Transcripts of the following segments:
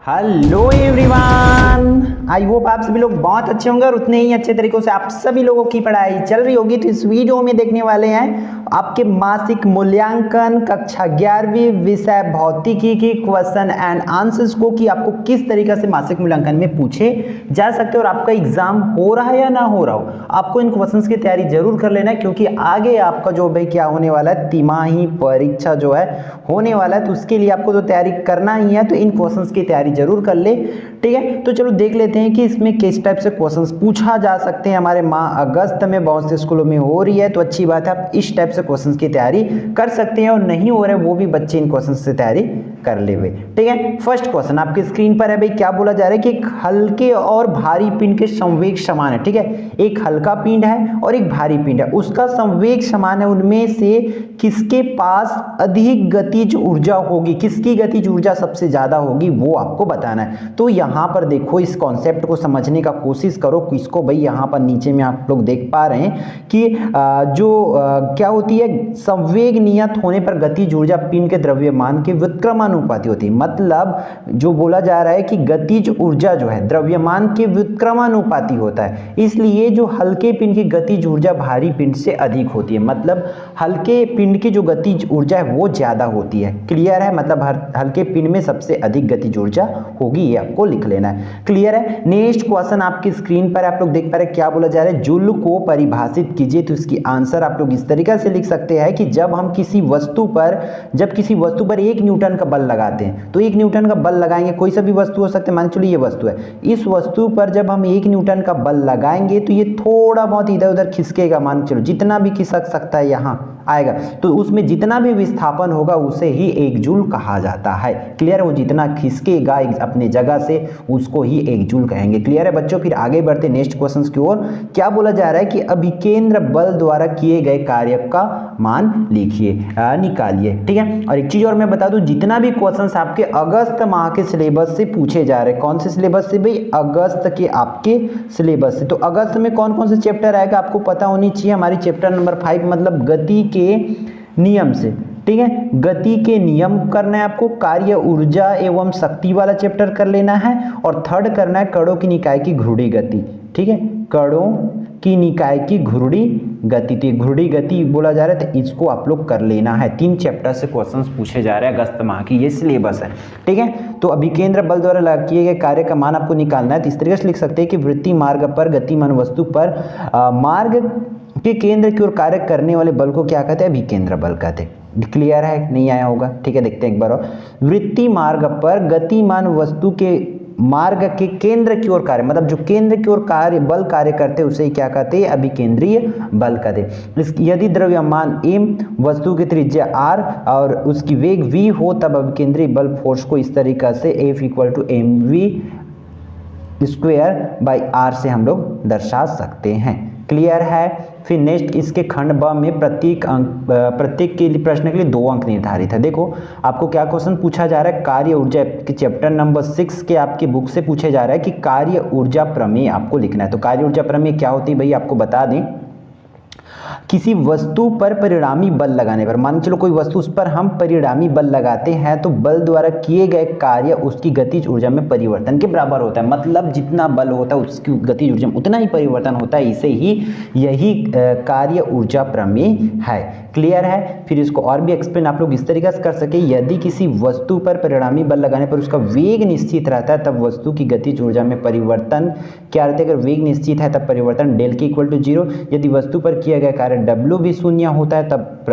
Hello everyone, I hope आप सभी लोग बहुत अच्छे होंगे और उतने ही अच्छे तरीकों से आप सभी लोगों की पढ़ाई चल रही होगी। तो इस वीडियो में देखने वाले हैं आपके मासिक मूल्यांकन कक्षा 11वीं विषय भौतिकी की क्वेश्चन एंड आंसर्स को कि आपको किस तरीके से मासिक मूल्यांकन में पूछे जा सकते हैं और आपका एग्जाम हो रहा है या ना हो रहा हो, आपको इन क्वेश्चंस की तैयारी जरूर कर लेना है, क्योंकि आगे आपका जो भाई क्या होने वाला है, तिमाही परीक्षा जो है होने वाला है, तो उसके लिए आपको तो तैयारी करना ही है। तो इन क्वेश्चंस की तैयारी जरूर कर ले, ठीक है। तो चलो देख लेते हैं कि इसमें किस टाइप से क्वेश्चंस पूछा जा सकते हैं। हमारे माह अगस्त में बहुत से स्कूलों में हो रही है, तो अच्छी बात है, आप इस टाइप से क्वेश्चंस की तैयारी कर सकते हैं, और नहीं हो रहे वो भी बच्चे इन क्वेश्चंस से तैयारी कर ले हुए, ठीक है। फर्स्ट क्वेश्चन आपकी स्क्रीन पर है भाई, क्या बोला जा रहा है कि एक हल्के और भारी पिंड के संवेग समान है, ठीक है। एक हल्का पिंड है और एक भारी पिंड है, उसका संवेग समान है, उनमें से किसके पास अधिक गतिज ऊर्जा होगी, किसकी गतिज ऊर्जा सबसे ज्यादा होगी, वो आपको बताना है। तो यहां पर देखो, इस कॉन्सेप्ट को समझने का कोशिश करो। इसको भाई यहां पर नीचे में आप लोग देख पा रहे हैं कि क्या होती है, संवेग नियत होने पर गतिज ऊर्जा पिंड के द्रव्यमान के व्युत्क्रमानुपाती होती है। मतलब जो बोला जा रहा है कि गतिज ऊर्जा जो है द्रव्यमान के व्युत्क्रमानुपाती होता है, इसलिए जो हल्के पिंड की गतिज ऊर्जा भारी पिंड से अधिक होती है। मतलब हल्के पिंड की जो गतिज ऊर्जा है वो ज्यादा होती है। क्लियर है, मतलब हल्के पिंड में सबसे अधिक गतिज ऊर्जा होगी, ये आपको लिख लेना है। क्लियर है। नेक्स्ट क्वेश्चन आपकी स्क्रीन पर आप लोग देख पा रहे हैं, क्या बोला जा रहा है, जूल को परिभाषित कीजिए। तो इसकी आंसर आप लोग इस तरीके से लिख सकते हैं कि जब किसी वस्तु पर 1 न्यूटन का बल लगाते हैं, तो 1 न्यूटन का बल लगाएंगे, कोई सा भी वस्तु हो सकता है, मान चलो ये वस्तु है, इस वस्तु पर जब हम 1 न्यूटन का बल लगाएंगे तो ये थोड़ा बहुत इधर उधर खिसकेगा, मान चलो जितना भी खिसक सकता है यहाँ आएगा, तो उसमें जितना भी विस्थापन होगा उसे ही 1 जूल कहा जाता है। क्लियर है, वो जितना खिसकेगा अपने जगह से उसको ही 1 जूल कहेंगे। क्लियर है बच्चों। फिर आगे बढ़ते नेक्स्ट क्वेश्चन की ओर। क्या बोला जा रहा है कि अभिकेंद्र बल द्वारा किए गए कार्य का मान लिखिए, निकालिए, ठीक है। और एक चीज और मैं बता दूं, जितना भी क्वेश्चंस आपके अगस्त माह के सिलेबस से पूछे जा रहे हैं, कौन से सिलेबस से भाई, अगस्त के आपके सिलेबस से। तो अगस्त में कौन कौन से चैप्टर आएगा आपको पता होनी चाहिए। हमारी चैप्टर नंबर 5 मतलब गति के नियम से, ठीक है, गति के नियम करना है आपको, कार्य ऊर्जा एवं शक्ति वाला चैप्टर कर लेना है, और थर्ड करना है कणों की निकाय की घूर्णी गति, ठीक है, कणों की निकाय की घूर्णी गति। तो घूर्णी गति बोला जा रहा है, तो इसको आप लोग कर लेना है। 3 चैप्टर से क्वेश्चंस पूछे जा रहे हैं अगस्त माह की, ये सिलेबस है, ठीक है। तो अभिकेंद्र बल द्वारा किए गए कार्य का मान आपको निकालना है। तो इस तरीके से लिख सकते हैं कि वृत्तीय मार्ग पर गतिमान वस्तु पर मार्ग के केंद्र की ओर कार्य करने वाले बल को क्या कहते हैं, अभिकेंद्र बल कहते हैं। क्लियर है, नहीं आया होगा, ठीक है। देखते हैं एक बार और। वृत्तीय मार्ग पर गतिमान वस्तु के मार्ग के केंद्र की ओर कार्य, मतलब जो केंद्र की ओर कार्य बल कार्य करते हैं उसे क्या कहते हैं, अभिकेंद्रीय बल कहते हैं। यदि द्रव्यमान m, वस्तु की त्रिज्या r और उसकी वेग v हो, तब अभिकेंद्रीय बल फोर्स को इस तरीका से F = mv² से हम लोग दर्शा सकते हैं। क्लियर है। फिर नेक्स्ट इसके खंड ब में प्रत्येक के लिए प्रश्न के लिए 2 अंक निर्धारित है। देखो आपको क्या क्वेश्चन पूछा जा रहा है, कार्य ऊर्जा के चैप्टर नंबर 6 के आपके बुक से पूछे जा रहा है कि कार्य ऊर्जा प्रमेय आपको लिखना है। तो कार्य ऊर्जा प्रमेय क्या होती है भाई, आपको बता दें, किसी वस्तु पर परिणामी बल लगाने पर, मान चलो कोई वस्तु, उस पर हम परिणामी बल लगाते हैं, तो बल द्वारा किए गए कार्य उसकी गतिज ऊर्जा में परिवर्तन के बराबर होता है। मतलब जितना बल होता है उसकी गतिज ऊर्जा में उतना ही परिवर्तन होता है, इसे ही यही कार्य ऊर्जा प्रमेय है। क्लियर है। फिर इसको और भी एक्सप्लेन आप लोग इस तरीके से कर सके, यदि किसी वस्तु पर परिणामी बल लगाने पर उसका वेग निश्चित रहता है, तब वस्तु की गतिज ऊर्जा में परिवर्तन क्या रहता है, अगर वेग निश्चित है तब परिवर्तन डेल के = 0। यदि वस्तु पर किया गया कार्य W भी शून्य होता है, तब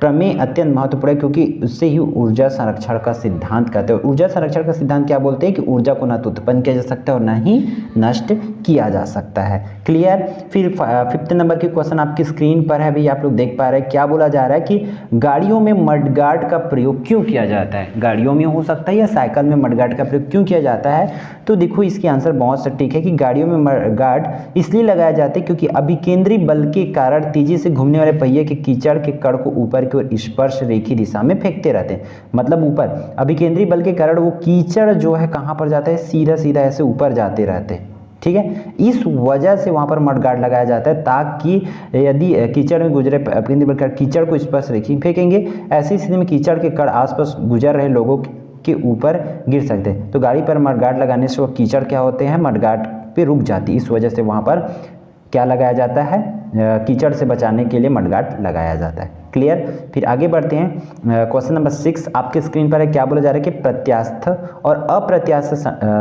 प्रमेय अत्यंत महत्वपूर्ण है, क्योंकि उससे ही ऊर्जा संरक्षण का सिद्धांत कहते हैं। ऊर्जा संरक्षण का सिद्धांत क्या बोलते हैं कि ऊर्जा को न तो उत्पन्न किया जा सकता है और न ही नष्ट किया जा सकता है। क्लियर। फिर 5th नंबर की क्वेश्चन आपकी स्क्रीन पर है भाई, आप लोग देख पा रहे हैं। क्या बोला जा रहा है कि गाड़ियों में मडगार्ड का प्रयोग क्यों किया जाता है, गाड़ियों में हो सकता है या साइकिल में मडगार्ड का प्रयोग क्यों किया जाता है। तो देखो इसकी आंसर बहुत सटीक है कि गाड़ियों में मडगार्ड इसलिए लगाया जाता है क्योंकि अभिकेंद्री बल के कारण तेजी से घूमने वाले पहिए के कीचड़ के कण को ऊपर की ओर स्पर्श रेखीय दिशा में फेंकते रहते हैं। मतलब ऊपर अभिकेंद्रीय बल के कारण वो कीचड़ जो है कहां पर जाता है, सीधा सीधा ऐसे ऊपर जाते रहते हैं, ठीक है। इस वजह से वहां पर मडगार्ड लगाया जाता है, ताकि यदि कीचड़ में गुजरे कीचड़ को स्पर्श रेखीय फेंकेंगे, ऐसी स्थिति में कीचड़ के कण आसपास गुजर रहे लोगों के ऊपर गिर सकते हैं। तो गाड़ी पर मडगार्ड लगाने से वो कीचड़ क्या होते हैं, मडगार्ड पे रुक जाती है, इस वजह से वहाँ पर क्या लगाया जाता है, कीचड़ से बचाने के लिए मडगार्ड लगाया जाता है। क्लियर। फिर आगे बढ़ते हैं। क्वेश्चन नंबर 6 आपके स्क्रीन पर है। क्या बोला जा रहा है कि प्रत्यास्थ और अप्रत्यास्थ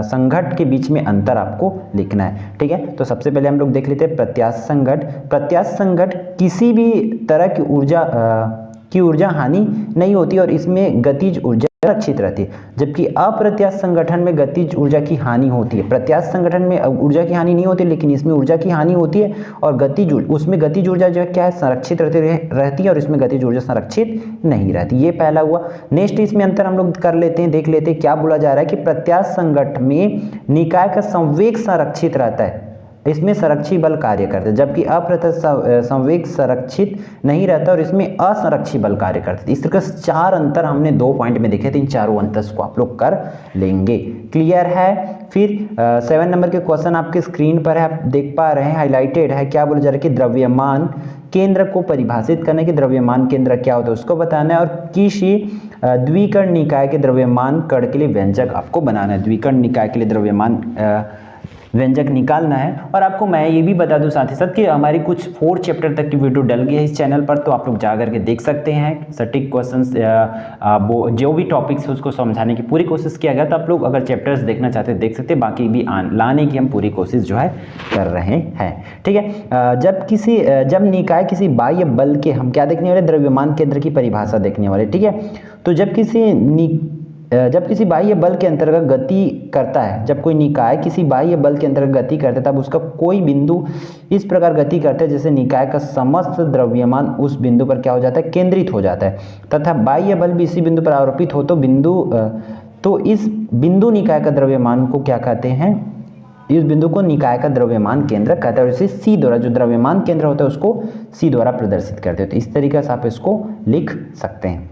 संघट के बीच में अंतर आपको लिखना है। ठीक है, तो सबसे पहले हम लोग देख लेते हैं प्रत्यास्थ संघट। प्रत्यास्थ संघट किसी भी तरह की ऊर्जा हानि नहीं होती और इसमें गतिज ऊर्जा सुरक्षित रहती है, जबकि अप्रत्यास्थ संगठन में गतिज ऊर्जा की हानि होती है। प्रत्यास्थ संगठन में ऊर्जा की हानि नहीं होती, लेकिन इसमें ऊर्जा की हानि होती है और उसमें गतिज ऊर्जा जो है क्या है, संरक्षित रहती है और इसमें गतिज ऊर्जा संरक्षित नहीं रहती। ये पहला हुआ। नेक्स्ट इसमें अंतर हम लोग कर लेते हैं, देख लेते हैं क्या बोला जा रहा है कि प्रत्यास्थ संगठन में निकाय का संवेग संरक्षित रहता है, इसमें संरक्षी बल कार्य करते हैं, जबकि अप्रत्यास्थ संवेग संरक्षित नहीं रहता और इसमें असंरक्षी बल कार्य करते हैं। इस तरह से 4 अंतर हमने 2 पॉइंट में देखे थे, इन चारों अंतर को आप लोग कर लेंगे। क्लियर है। फिर 7 नंबर के क्वेश्चन आपके स्क्रीन पर है, आप देख पा रहे हैं, हाईलाइटेड है। क्या बोला जा रहा है कि द्रव्यमान केंद्र को परिभाषित करने के द्रव्यमान केंद्र क्या होता है उसको बताना है, और किसी द्विकर्ण निकाय के द्रव्यमान कण के लिए व्यंजक आपको बनाना है। द्विकर्ण निकाय के लिए द्रव्यमान व्यंजक निकालना है। और आपको मैं ये भी बता दूं साथ ही साथ कि हमारी कुछ 4 चैप्टर तक की वीडियो डल गई है इस चैनल पर, तो आप लोग जा करके देख सकते हैं। सटीक क्वेश्चंस जो भी टॉपिक्स है उसको समझाने की पूरी कोशिश किया गया, तो आप लोग अगर चैप्टर्स देखना चाहते हैं देख सकते हैं, बाकी भी लाने की हम पूरी कोशिश जो है कर रहे हैं। ठीक है। जब निकाय किसी बाह्य बल के, हम क्या देखने वाले, द्रव्यमान केंद्र की परिभाषा देखने वाले। ठीक है, तो जब किसी बाह्य बल के अंतर्गत गति करता है, जब कोई निकाय किसी बाह्य बल के अंतर्गत गति करता है, तब उसका कोई बिंदु इस प्रकार गति करता है जैसे निकाय का समस्त द्रव्यमान उस बिंदु पर क्या हो जाता है, केंद्रित हो जाता है, तथा बाह्य बल भी इसी बिंदु पर आरोपित हो तो इस बिंदु निकाय का द्रव्यमान को क्या कहते हैं, इस बिंदु को निकाय का द्रव्यमान केंद्र कहते हैं। और इसे सी द्वारा, जो द्रव्यमान केंद्र होता है उसको सी द्वारा प्रदर्शित करते हैं। तो इस तरीके से आप इसको लिख सकते हैं।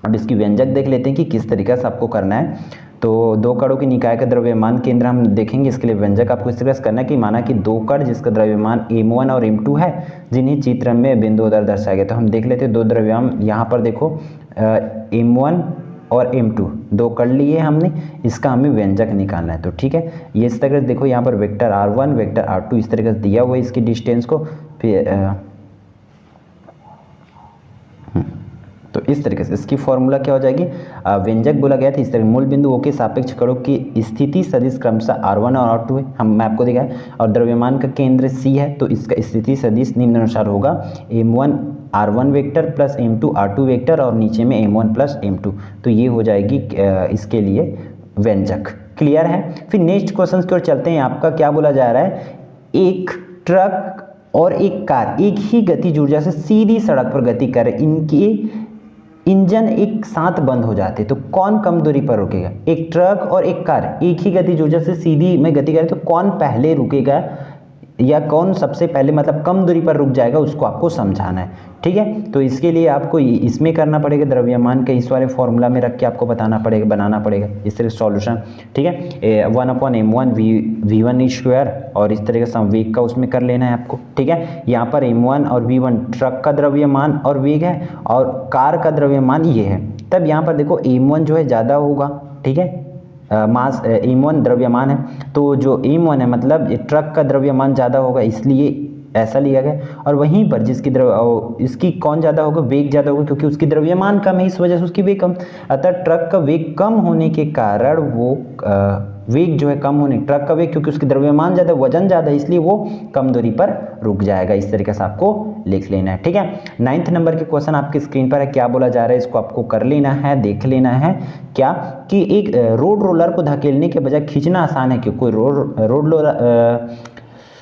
अब इसकी व्यंजक देख लेते हैं कि किस तरीके से आपको करना है। तो 2 कणों की निकाय का द्रव्यमान केंद्र हम देखेंगे। इसके लिए व्यंजक आपको इस तरह से करना है कि माना कि 2 कण जिसका द्रव्यमान m1 और m2 है, जिन्हें चित्र में बिंदु उधर दर्शाया गया। तो हम देख लेते हैं 2 द्रव्यमान, यहाँ पर देखो m1 और m2 2 कण लिए हमने, इसका हमें व्यंजक निकालना है। तो ठीक है, ये इस तरह से देखो, यहाँ पर वेक्टर r1 वेक्टर r2 इस तरीके से दिया हुआ है इसकी डिस्टेंस को। फिर तो इस तरीके से इसकी फॉर्मूला क्या हो जाएगी, व्यंजक बोला गया था इस तरह, मूल बिंदु O के सापेक्ष कणों की स्थिति सदिश क्रमशः R1 और R2 है, मैं आपको दिखाया, और द्रव्यमान का केंद्र C है, तो इसका स्थिति सदिश निम्नानुसार होगा m1 R1 vector plus m2 R2 vector और नीचे में m1 प्लस m2। तो ये हो जाएगी इसके लिए व्यंजक। क्लियर है। फिर नेक्स्ट क्वेश्चन की ओर चलते हैं। आपका क्या बोला जा रहा है, एक ट्रक और एक कार एक ही गतिज ऊर्जा से सीधी सड़क पर गति कर रहे, इनके इंजन एक साथ बंद हो जाते, तो कौन कम दूरी पर रुकेगा। एक ट्रक और एक कार एक ही गतिज ऊर्जा से सीधी में गति करे, तो कौन पहले रुकेगा या कौन सबसे पहले मतलब कम दूरी पर रुक जाएगा, उसको आपको समझाना है। ठीक है, तो इसके लिए आपको इसमें करना पड़ेगा, द्रव्यमान के इस वाले फॉर्मूला में रख के आपको बनाना पड़ेगा इस तरह सॉल्यूशन। ठीक है, 1/m1 v1 स्क्वायर और इस तरह का संवेग का उसमें कर लेना है आपको। ठीक है, यहाँ पर m1 और v1 ट्रक का द्रव्यमान और वेग है और कार का द्रव्यमान ये है। तब यहाँ पर देखो m1 जो है ज़्यादा होगा। ठीक है, मास m1 द्रव्यमान है, तो जो m1 है मतलब ट्रक का द्रव्यमान ज़्यादा होगा, इसलिए ऐसा लिया गया। और वहीं पर जिसकी इसकी कौन ज़्यादा होगा, वेग ज़्यादा होगा, क्योंकि उसकी द्रव्यमान कम है, इस वजह से उसकी वेग कम। अतः ट्रक का वेग कम होने के कारण वो वेग जो है कम होने, ट्रक का वेग क्योंकि उसकी द्रव्यमान ज़्यादा, वजन ज़्यादा, इसलिए वो कम दूरी पर रुक जाएगा। इस तरीके से आपको लिख लेना है। ठीक है, 9th नंबर के क्वेश्चन आपकी स्क्रीन पर है। क्या बोला जा रहा है, इसको आपको कर लेना है, देख लेना है। क्या कि एक रोड रोलर को धकेलने के बजाय खींचना आसान है, क्योंकि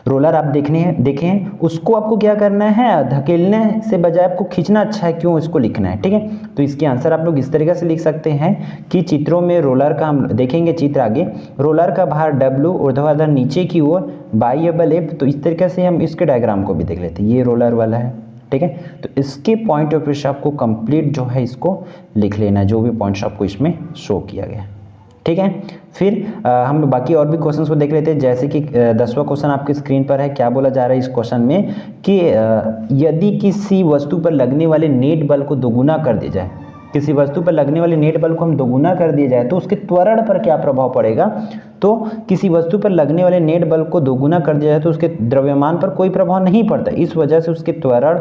रोलर आप देखे हैं, उसको आपको क्या करना है, धकेलने से बजाय आपको खींचना अच्छा है, क्यों, इसको लिखना है। ठीक है, तो इसके आंसर आप लोग इस तरीके से लिख सकते हैं कि चित्रों में रोलर का, हम देखेंगे चित्र आगे, रोलर का भार W, ऊर्ध्वाधर नीचे की ओर, बाह्य बल F। तो इस तरीके से हम इसके डायग्राम को भी देख लेते हैं, ये रोलर वाला है। ठीक है, तो इसके पॉइंट ऑफ व्यू से आपको कंप्लीट जो है इसको लिख लेना है, जो भी पॉइंट्स आपको इसमें शो किया गया। ठीक है, फिर हम बाकी और भी क्वेश्चंस को देख लेते हैं। जैसे कि 10वां क्वेश्चन आपकी स्क्रीन पर है। क्या बोला जा रहा है इस क्वेश्चन में कि यदि किसी वस्तु पर लगने वाले नेट बल को दोगुना कर दिया जाए, किसी वस्तु पर लगने वाले नेट बल को हम दोगुना कर दिया जाए तो उसके त्वरण पर क्या प्रभाव पड़ेगा। तो किसी वस्तु पर लगने वाले नेट बल को दोगुना कर दिया जाए तो उसके द्रव्यमान पर कोई प्रभाव नहीं पड़ता। इस वजह से उसके त्वरण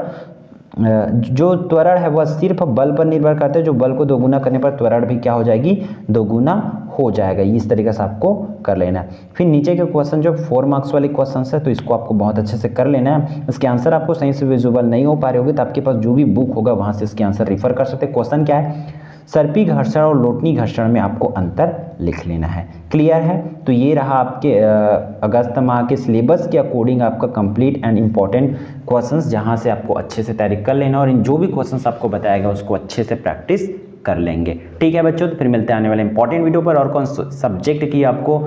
जो त्वरण है वह सिर्फ बल पर निर्भर करता है। जो बल को दोगुना करने पर त्वरण भी क्या हो जाएगी, दोगुना हो जाएगा। इस तरीके से आपको कर लेना है। फिर नीचे के क्वेश्चन जो 4 मार्क्स वाले क्वेश्चन है तो इसको आपको बहुत अच्छे से कर लेना है। इसके आंसर आपको सही से विजुअल नहीं हो पा रहे होगे तो आपके पास जो भी बुक होगा वहां से इसके आंसर रेफर कर सकते हैं। क्वेश्चन क्या है, सर्पी घर्षण और लोटनी घर्षण में आपको अंतर लिख लेना है। क्लियर है। तो ये रहा आपके अगस्त माह के सिलेबस के अकॉर्डिंग आपका कंप्लीट एंड इंपॉर्टेंट क्वेश्चंस, जहां से आपको अच्छे से तैयारी कर लेना और इन जो भी क्वेश्चंस आपको बताया गया उसको अच्छे से प्रैक्टिस कर लेंगे। ठीक है बच्चों, तो फिर मिलते हैं आने वाले इंपॉर्टेंट वीडियो पर। और कौन सब्जेक्ट की आपको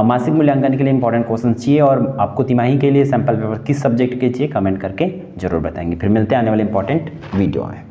मासिक मूल्यांकन के लिए इंपॉर्टेंट क्वेश्चन चाहिए और आपको तिमाही के लिए सैंपल पेपर किस सब्जेक्ट के चाहिए कमेंट करके जरूर बताएंगे। फिर मिलते हैं आने वाले इंपॉर्टेंट वीडियो में।